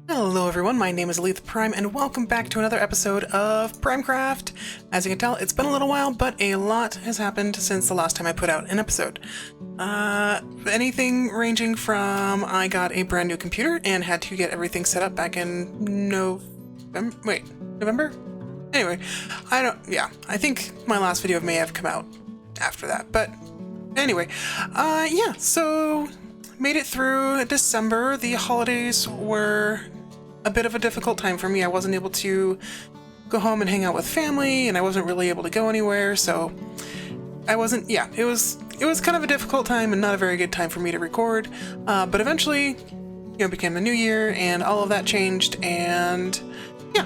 Hello everyone, my name is Lethe Prime, and welcome back to another episode of Primecraft. As you can tell, it's been a little while, but a lot has happened since the last time I put out an episode. Anything ranging from I got a brand new computer and had to get everything set up back in November? Anyway, I think my last video may have come out after that, but anyway, so made it through December. The holidays were a bit of a difficult time for me. I wasn't able to go home and hang out with family, and I wasn't really able to go anywhere, so it was kind of a difficult time and not a very good time for me to record, but eventually, became the new year, and all of that changed, and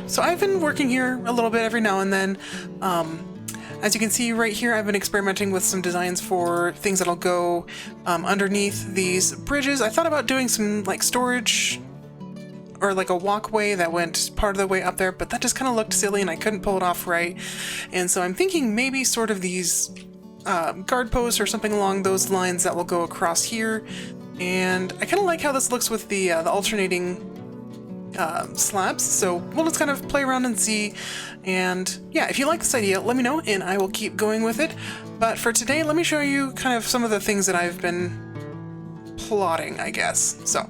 so I've been working here a little bit every now and then. As you can see right here, I've been experimenting with some designs for things that'll go underneath these bridges. I thought about doing some like storage or like a walkway that went part of the way up there, but that just kind of looked silly and I couldn't pull it off right. And so I'm thinking maybe sort of these guard posts or something along those lines that will go across here. And I kind of like how this looks with the alternating slabs, so we'll just kind of play around and see. And if you like this idea, let me know and I will keep going with it. But for today, let me show you kind of some of the things that I've been plotting, I guess. So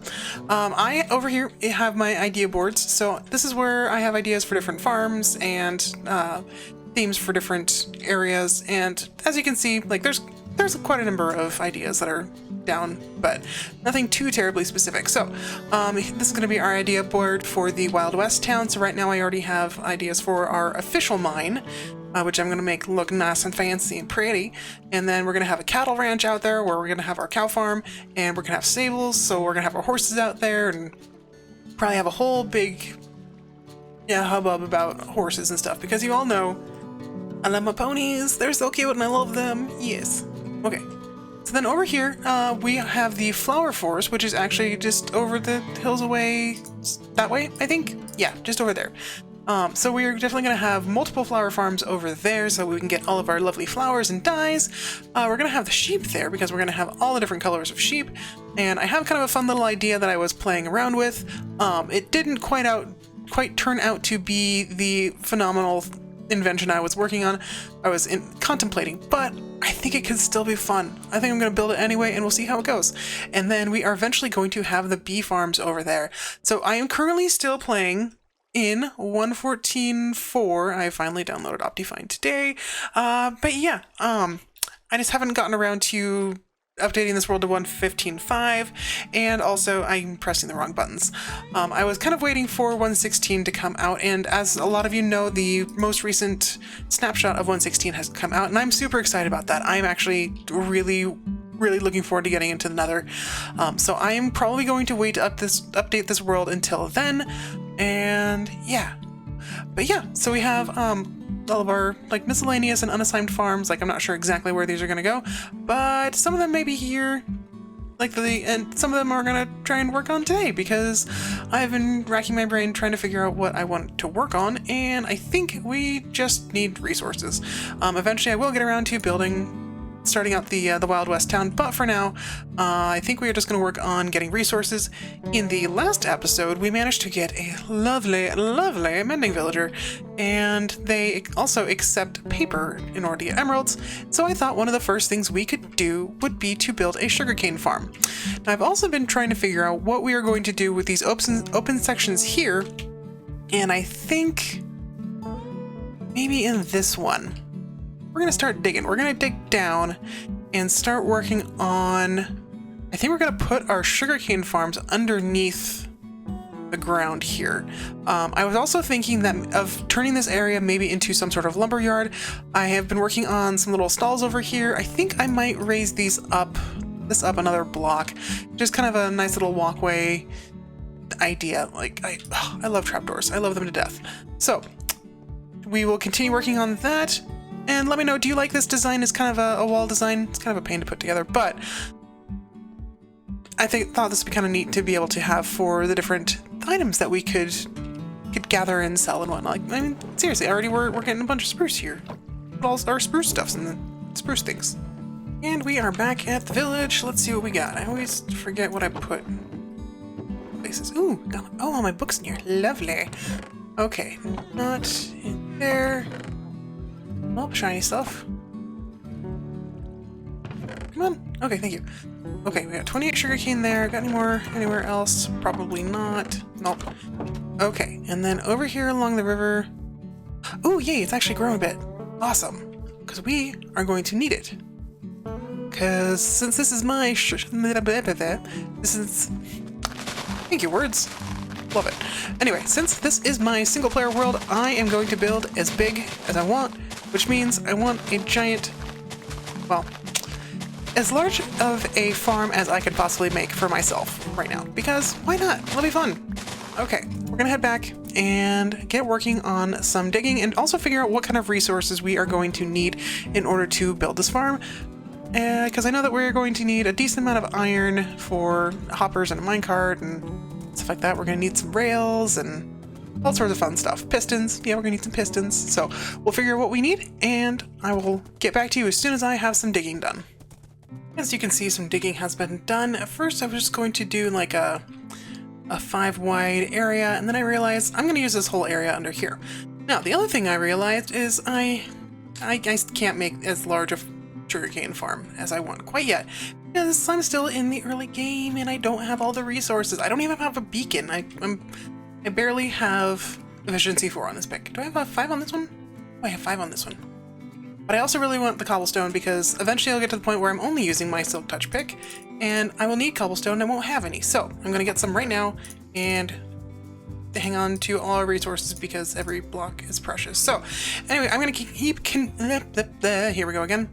I over here have my idea boards, so this is where I have ideas for different farms and themes for different areas. And as you can see, like there's quite a number of ideas that are down, but nothing too terribly specific. So this is going to be our idea board for the Wild West town. So right now I already have ideas for our official mine, which I'm going to make look nice and fancy and pretty. And then we're going to have a cattle ranch out there where we're going to have our cow farm, and we're going to have stables, so we're going to have our horses out there, and probably have a whole big hubbub about horses and stuff, because you all know I love my ponies. They're so cute and I love them. Yes. Okay. So then over here, we have the flower forest, which is actually just over the hills away, that way, I think? Yeah, just over there. So we're definitely going to have multiple flower farms over there so we can get all of our lovely flowers and dyes. We're going to have the sheep there because we're going to have all the different colors of sheep. And I have kind of a fun little idea that I was playing around with. It didn't quite turn out to be the phenomenal invention I was working on, contemplating, but I think it could still be fun. I think I'm going to build it anyway, and we'll see how it goes. And then we are eventually going to have the bee farms over there. So I am currently still playing in 1.14.4. I finally downloaded Optifine today. I just haven't gotten around to updating this world to 1.15.5, and also I'm pressing the wrong buttons. I was kind of waiting for 1.16 to come out, and as a lot of you know, the most recent snapshot of 1.16 has come out, and I'm super excited about that. I'm actually really looking forward to getting into the Nether. So I am probably going to wait to update this world until then, and so we have all of our like miscellaneous and unassigned farms. Like I'm not sure exactly where these are gonna go, but some of them may be here, and some of them are gonna try and work on today because I've been racking my brain trying to figure out what I want to work on, and I think we just need resources. Eventually I will get around to starting out the Wild West town, but for now, I think we are just going to work on getting resources. In the last episode, we managed to get a lovely mending villager, and they also accept paper in order to get emeralds, so I thought one of the first things we could do would be to build a sugarcane farm. Now, I've also been trying to figure out what we are going to do with these open sections here, and I think maybe in this one, we're going to start digging. We're going to dig down and start working on, I think we're going to put our sugarcane farms underneath the ground here. I was also thinking of turning this area maybe into some sort of lumber yard. I have been working on some little stalls over here. I think I might raise this up another block. Just kind of a nice little walkway idea. Like, I love trapdoors. I love them to death. So we will continue working on that. And let me know, do you like this design? It's kind of a wall design. It's kind of a pain to put together, but I thought this would be kind of neat to be able to have for the different items that we could gather and sell and whatnot. Like, I mean, seriously, already we're getting a bunch of spruce here. Put all our spruce stuffs and the spruce things. And we are back at the village. Let's see what we got. I always forget what I put places. Ooh, got all my books in here. Lovely. Okay, not in there. Oh, shiny stuff. Come on. Okay, thank you. Okay, we got 28 sugarcane there. Got any more anywhere else? Probably not. Nope. Okay, and then over here along the river. Oh, yay, it's actually growing a bit. Awesome. Because we are going to need it. Because since this is my this is... Thank you, words. Love it. Anyway, since this is my single player world, I am going to build as big as I want, which means I want a giant, well, as large of a farm as I could possibly make for myself right now. Because why not? It'll be fun. Okay, we're gonna head back and get working on some digging and also figure out what kind of resources we are going to need in order to build this farm. Because I know that we're going to need a decent amount of iron for hoppers and a minecart and stuff like that. We're going to need some rails and all sorts of fun stuff. Pistons. Yeah, we're going to need some pistons. So we'll figure out what we need and I will get back to you as soon as I have some digging done. As you can see, some digging has been done. At first, I was just going to do like a 5-wide area, and then I realized I'm going to use this whole area under here. Now, the other thing I realized is I can't make as large a sugarcane farm as I want quite yet, because I'm still in the early game and I don't have all the resources. I don't even have a beacon. I barely have efficiency 4 on this pick. Do I have a 5 on this one? Oh, I have 5 on this one. But I also really want the cobblestone because eventually I'll get to the point where I'm only using my silk touch pick and I will need cobblestone and I won't have any. So I'm going to get some right now and hang on to all our resources because every block is precious. So anyway, I'm going to keep here we go again.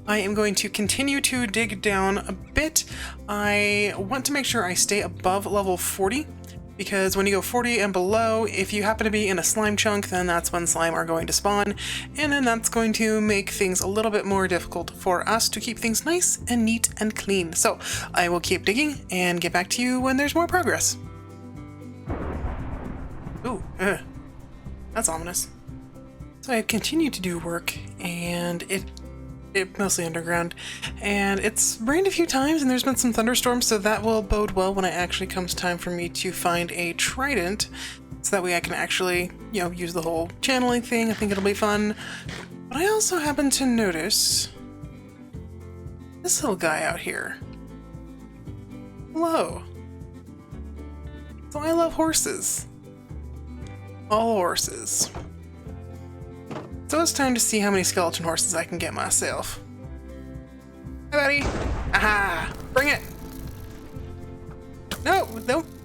I am going to continue to dig down a bit. I want to make sure I stay above level 40 because when you go 40 and below, if you happen to be in a slime chunk, then that's when slime are going to spawn, and then that's going to make things a little bit more difficult for us to keep things nice and neat and clean. So I will keep digging and get back to you when there's more progress. Ooh, that's ominous. So I continue to do work, and it mostly underground, and it's rained a few times and there's been some thunderstorms, so that will bode well when it actually comes time for me to find a trident, so that way I can actually, you know, use the whole channeling thing. I think it'll be fun. But I also happen to notice this little guy out here. Hello. So I love horses. All horses. So it's time to see how many skeleton horses I can get myself. Hi, buddy. Aha! Bring it! No,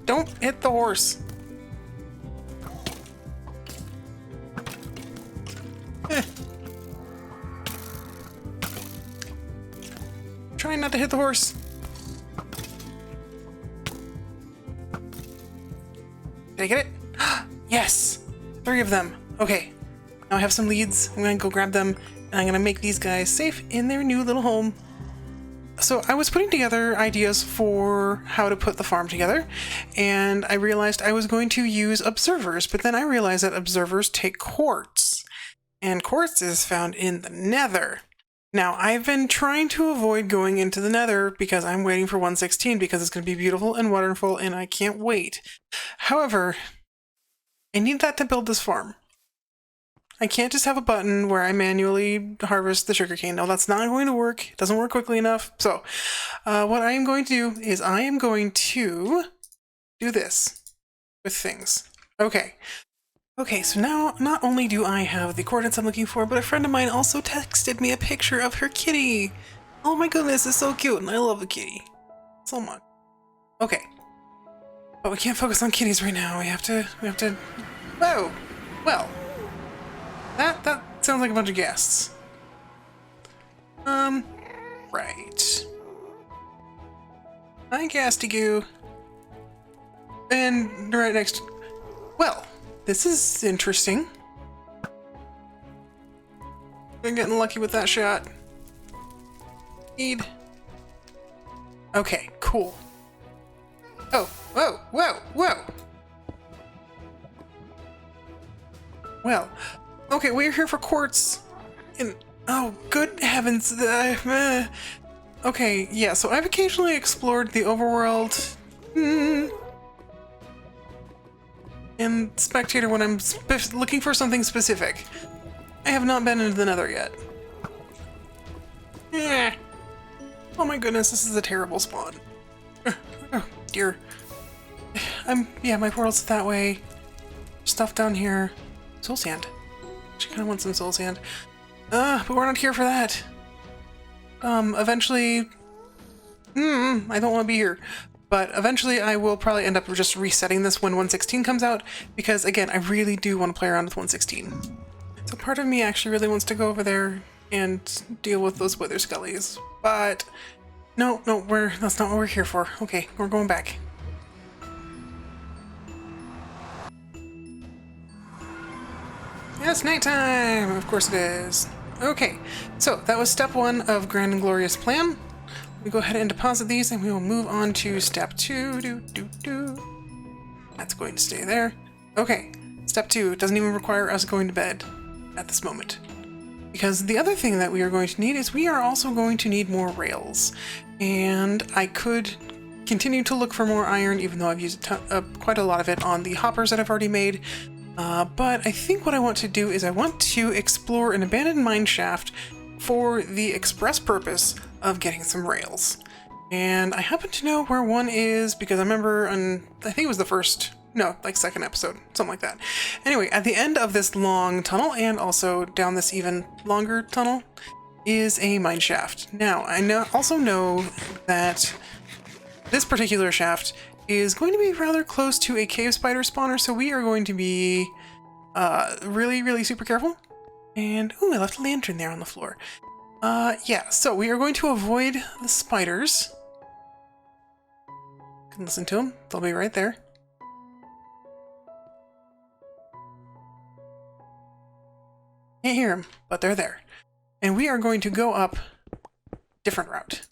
don't hit the horse. Trying not to hit the horse. Did I get it? Yes! 3 of them. Okay. Now I have some leads. I'm gonna go grab them and I'm gonna make these guys safe in their new little home. So I was putting together ideas for how to put the farm together, and I realized I was going to use observers, but then I realized that observers take quartz, and quartz is found in the nether. Now, I've been trying to avoid going into the nether because I'm waiting for 1.16 because it's going to be beautiful and wonderful and I can't wait. However, I need that to build this farm. I can't just have a button where I manually harvest the sugarcane. No, that's not going to work. It doesn't work quickly enough. So what I am going to do is I am going to do this with things. Okay. Okay, so now not only do I have the coordinates I'm looking for, but a friend of mine also texted me a picture of her kitty. Oh my goodness, it's so cute, and I love the kitty so much. Okay. But we can't focus on kitties right now. We have to, whoa! Well. That sounds like a bunch of guests. Right. Hi, Gastigu. And right next... Well, this is interesting. I'm getting lucky with that shot. Need... Okay, cool. Oh, whoa, whoa, whoa! Well... Okay, we're here for quartz. And oh, good heavens. Okay, yeah, so I've occasionally explored the overworld. and spectator when I'm looking for something specific. I have not been into the Nether yet. Yeah. Oh my goodness, this is a terrible spawn. Oh dear. Yeah, my portal's that way. Stuff down here. Soul sand. Actually, kind of want some soul sand. But we're not here for that. Eventually... I don't want to be here. But eventually I will probably end up just resetting this when 1.16 comes out, because again, I really do want to play around with 1.16. So part of me actually really wants to go over there and deal with those wither skellies. But no, that's not what we're here for. Okay, we're going back. Yes, nighttime! Of course it is. Okay, so that was step 1 of Grand and Glorious Plan. We go ahead and deposit these, and we will move on to step 2. That's going to stay there. Okay, step 2 doesn't even require us going to bed at this moment. Because the other thing that we are going to need is we are also going to need more rails. And I could continue to look for more iron, even though I've used quite a lot of it on the hoppers that I've already made. But I think what I want to do is I want to explore an abandoned mine shaft for the express purpose of getting some rails. And I happen to know where one is because I remember on, I think it was the first, no, like second episode, something like that. Anyway, at the end of this long tunnel and also down this even longer tunnel is a mine shaft. Now, I also know that this particular shaft is going to be rather close to a cave spider spawner, so we are going to be really super careful. And, ooh, I left a lantern there on the floor. Yeah, so we are going to avoid the spiders. You can listen to them, they'll be right there. Can't hear them, but they're there. And we are going to go up a different route.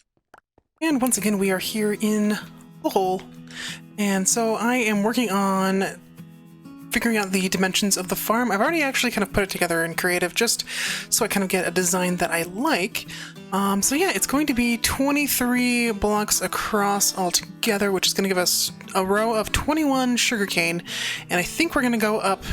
And once again, we are here in the hole. And so I am working on figuring out the dimensions of the farm. I've already actually kind of put it together in creative just so I kind of get a design that I like. So yeah, it's going to be 23 blocks across altogether, which is going to give us a row of 21 sugarcane. And I think we're going to go up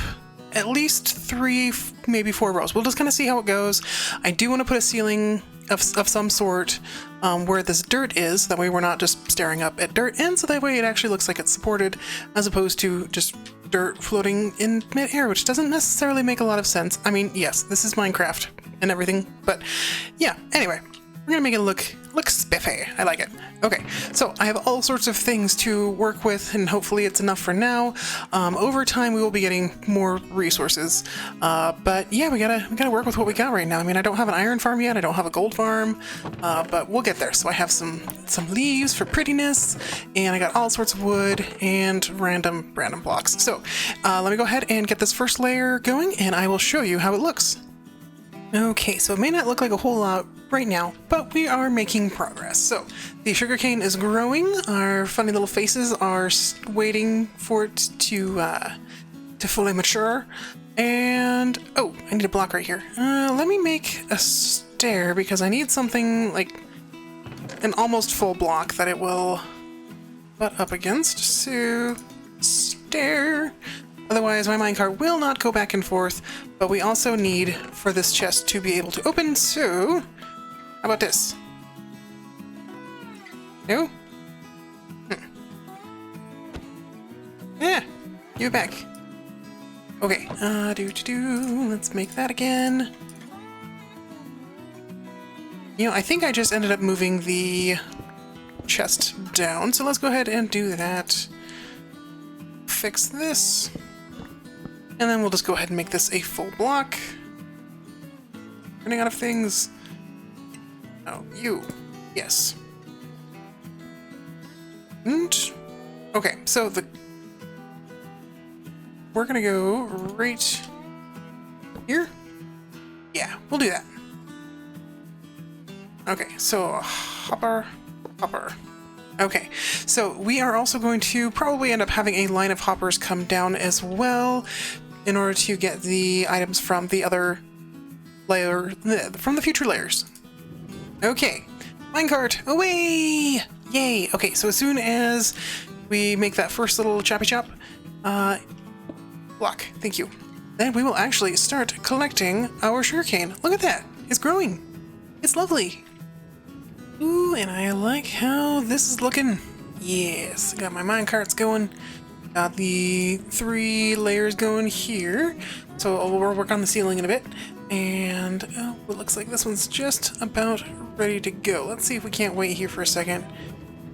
at least 3, maybe 4 rows. We'll just kind of see how it goes. I do want to put a ceiling of some sort where this dirt is. That way we're not just staring up at dirt, and so that way it actually looks like it's supported as opposed to just dirt floating in mid-air, which doesn't necessarily make a lot of sense. I mean, yes, this is Minecraft and everything, but yeah, anyway, we're gonna make it look spiffy. I like it. Okay, so I have all sorts of things to work with, and hopefully it's enough for now. Over time, we will be getting more resources. But yeah, we gotta work with what we got right now. I mean, I don't have an iron farm yet. I don't have a gold farm, but we'll get there. So I have some leaves for prettiness, and I got all sorts of wood and random blocks. So let me go ahead and get this first layer going, and I will show you how it looks. Okay, so it may not look like a whole lot right now, but we are making progress. So the sugarcane is growing. Our funny little faces are waiting for it to fully mature. And oh, I need a block right here. Let me make a stair because I need something like an almost full block that it will butt up against. So stair. Otherwise, my minecart will not go back and forth, but we also need for this chest to be able to open, so how about this? No? Yeah, you're back. Okay, let's make that again. You know, I think I just ended up moving the chest down, so let's go ahead and do that. Fix this. And then we'll just go ahead and make this a full block. Running out of things. Oh, you. Yes. And okay, so we're gonna go right here. Yeah, we'll do that. Okay, so hopper. Okay, so we are also going to probably end up having a line of hoppers come down as well in order to get the items from the other layer, from the future layers. Okay, minecart, away! Yay! Okay, so as soon as we make that first little choppy chop, block. Thank you. Then we will actually start collecting our sugarcane. Look at that. It's growing. It's lovely. Ooh, and I like how this is looking. Yes, got my mine carts going. Got the 3 layers going here. So we'll work on the ceiling in a bit. And oh, it looks like this one's just about ready to go. Let's see if we can't wait here for a second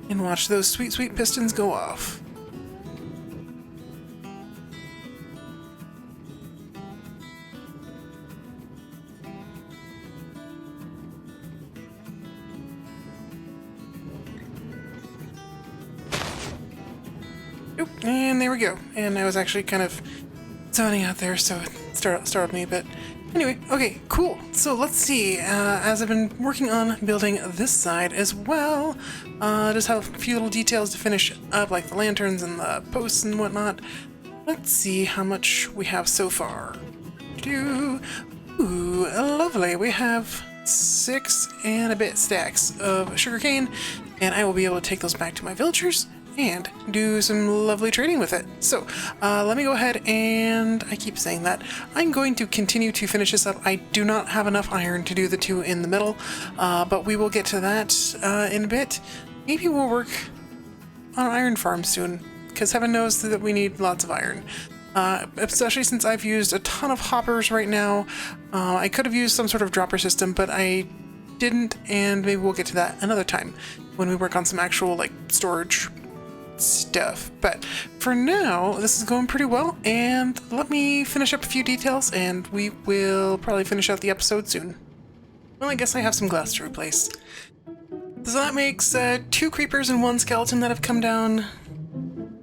and watch those sweet, sweet pistons go off. Oop, and there we go. And I was actually kind of zoning out there, so it startled me, but anyway, okay, cool. So let's see, as I've been working on building this side as well, just have a few little details to finish up, like the lanterns and the posts and whatnot. Let's see how much we have so far. Ooh, lovely. We have 6 and a bit stacks of sugarcane, and I will be able to take those back to my villagers and do some lovely trading with it. So let me go ahead and, I keep saying that, I'm going to continue to finish this up. I do not have enough iron to do the 2 in the middle, but we will get to that in a bit. Maybe we'll work on an iron farm soon, because heaven knows that we need lots of iron. Especially since I've used a ton of hoppers right now. I could have used some sort of dropper system, but I didn't, and maybe we'll get to that another time when we work on some actual, like, storage stuff. But for now, this is going pretty well, and let me finish up a few details and we will probably finish out the episode soon. Well, I guess I have some glass to replace. So that makes 2 creepers and 1 skeleton that have come down.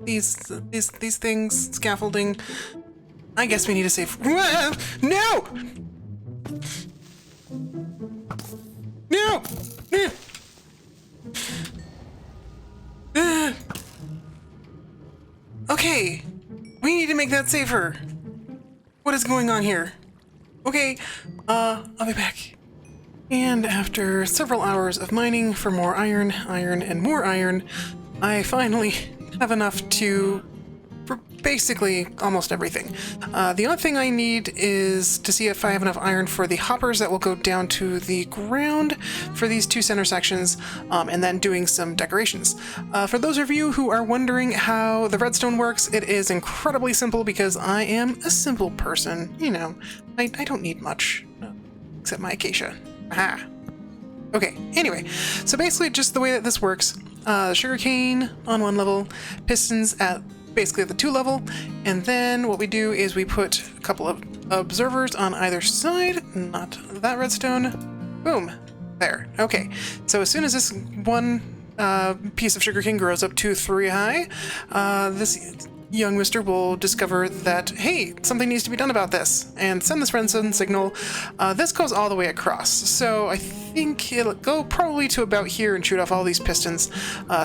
These things, scaffolding. I guess we need to save. No! No! Okay, we need to make that safer. What is going on here? Okay, I'll be back. And after several hours of mining for more iron, and more iron, I finally have enough for basically almost everything. The only thing I need is to see if I have enough iron for the hoppers that will go down to the ground for these 2 center sections, and then doing some decorations. For those of you who are wondering how the redstone works, it is incredibly simple because I am a simple person. You know, I don't need much, except my acacia. Aha. Okay, anyway, so basically just the way that this works, sugarcane on 1 level, pistons at basically at the 2 level, and then what we do is we put a couple of observers on either side, not that redstone, boom, there. Okay, so as soon as this 1 piece of sugarcane grows up to 3 high, this young mister will discover that, hey, something needs to be done about this, and send this redstone signal. This goes all the way across, so I think it'll go probably to about here and shoot off all these pistons.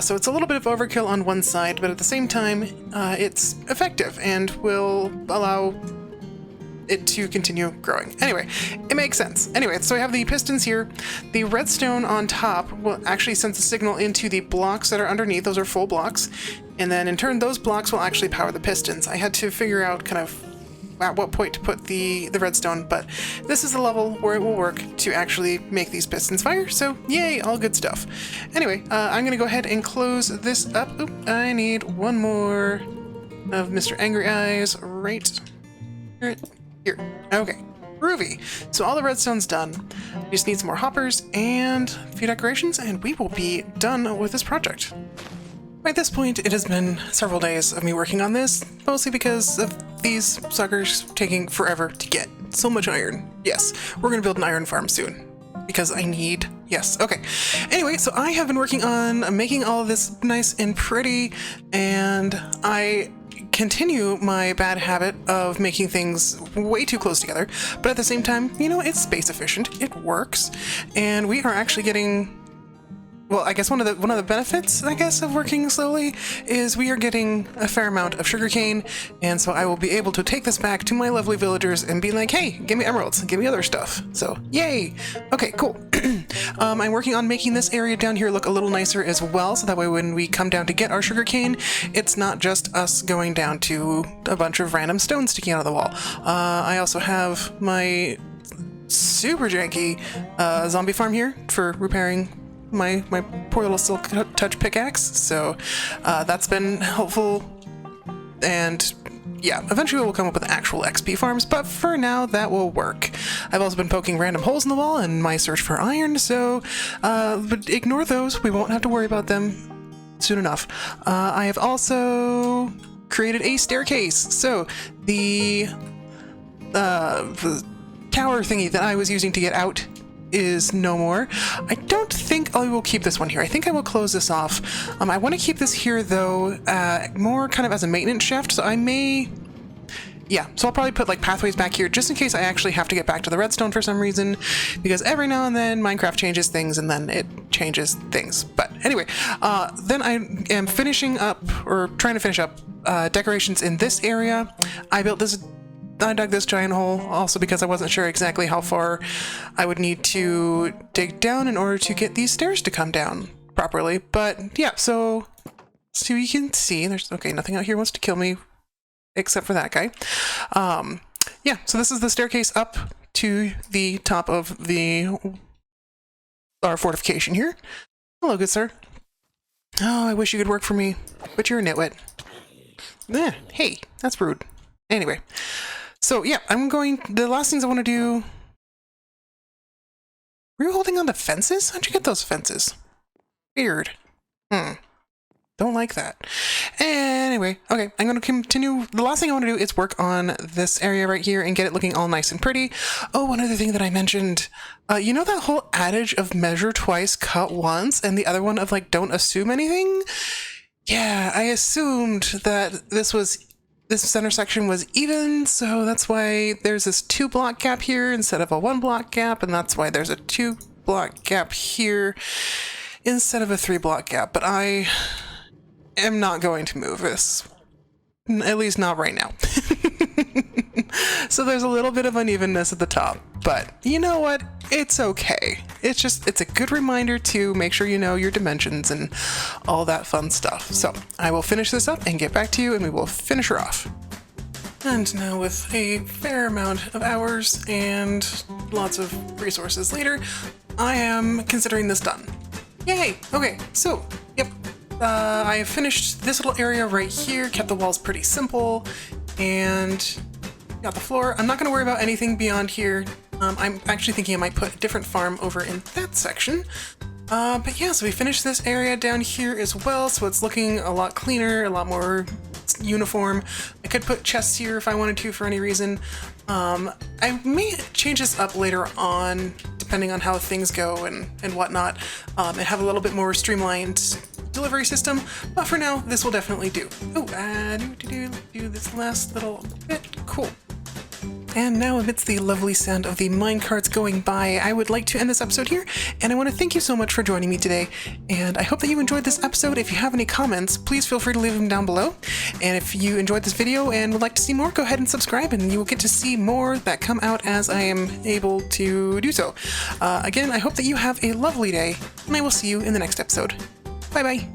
So it's a little bit of overkill on one side, but at the same time, it's effective and will allow it to continue growing. Anyway, it makes sense. Anyway, so I have the pistons here. The redstone on top will actually send the signal into the blocks that are underneath. Those are full blocks. And then in turn, those blocks will actually power the pistons. I had to figure out kind of at what point to put the redstone, but this is the level where it will work to actually make these pistons fire, so yay, all good stuff. Anyway, I'm gonna go ahead and close this up. Oop, I need 1 more of Mr. Angry Eyes right here. Okay, groovy. So all the redstone's done. We just need some more hoppers and a few decorations, and we will be done with this project. By this point, it has been several days of me working on this, mostly because of these suckers taking forever to get. So much iron. Yes, we're gonna build an iron farm soon, because I need... Yes, okay. Anyway, so I have been working on making all of this nice and pretty, and I continue my bad habit of making things way too close together, but at the same time, you know, it's space efficient, it works, and we are actually getting... Well, I guess one of the benefits, I guess, of working slowly is we are getting a fair amount of sugarcane, and so I will be able to take this back to my lovely villagers and be like, hey, give me emeralds, give me other stuff. So, yay! Okay, cool. I'm working on making this area down here look a little nicer as well, so that way when we come down to get our sugarcane, it's not just us going down to a bunch of random stones sticking out of the wall. I also have my super janky zombie farm here for repairing my poor little silk touch pickaxe, so that's been helpful. And yeah, eventually we'll come up with actual XP farms, but for now that will work. I've also been poking random holes in the wall in my search for iron, so but ignore those. We won't have to worry about them soon enough. I have also created a staircase, so the tower thingy that I was using to get out is no more. I don't think I will keep this one here. I think I will close this off. I want to keep this here though, more kind of as a maintenance shaft, so I may... Yeah, so I'll probably put like pathways back here just in case I actually have to get back to the redstone for some reason, because every now and then Minecraft changes things and then it changes things. But anyway, then I am finishing up, or trying to finish up, decorations in this area. I dug this giant hole also because I wasn't sure exactly how far I would need to dig down in order to get these stairs to come down properly. But yeah, so you can see there's, okay, nothing out here wants to kill me except for that guy. Yeah, so this is the staircase up to the top of our fortification here. Hello, good sir. Oh, I wish you could work for me, but you're a nitwit. Hey, that's rude. Anyway. So yeah, the last things I want to do... Were you holding on to fences? How'd you get those fences? Weird. Don't like that. Anyway, okay, I'm going to continue. The last thing I want to do is work on this area right here and get it looking all nice and pretty. Oh, one other thing that I mentioned. You know that whole adage of measure twice, cut once, and the other one of like, don't assume anything? Yeah, I assumed that this center section was even, so that's why there's this 2-block gap here instead of a 1-block gap, and that's why there's a 2-block gap here instead of a 3-block gap. But I am not going to move this, at least not right now. So there's a little bit of unevenness at the top, but you know what? It's okay. It's a good reminder to make sure you know your dimensions and all that fun stuff. So I will finish this up and get back to you, and we will finish her off. And now, with a fair amount of hours and lots of resources later, I am considering this done. Yay! Okay, so, yep. I have finished this little area right here, kept the walls pretty simple, and got the floor. I'm not going to worry about anything beyond here. I'm actually thinking I might put a different farm over in that section. But yeah, so we finished this area down here as well, so it's looking a lot cleaner, a lot more uniform. I could put chests here if I wanted to for any reason. I may change this up later on, depending on how things go and whatnot, and have a little bit more streamlined delivery system, but for now, this will definitely do. Oh, do this last little bit. Cool. And now, amidst the lovely sound of the minecarts going by, I would like to end this episode here, and I want to thank you so much for joining me today, and I hope that you enjoyed this episode. If you have any comments, please feel free to leave them down below, and if you enjoyed this video and would like to see more, go ahead and subscribe, and you will get to see more that come out as I am able to do so. Again, I hope that you have a lovely day, and I will see you in the next episode. Bye-bye.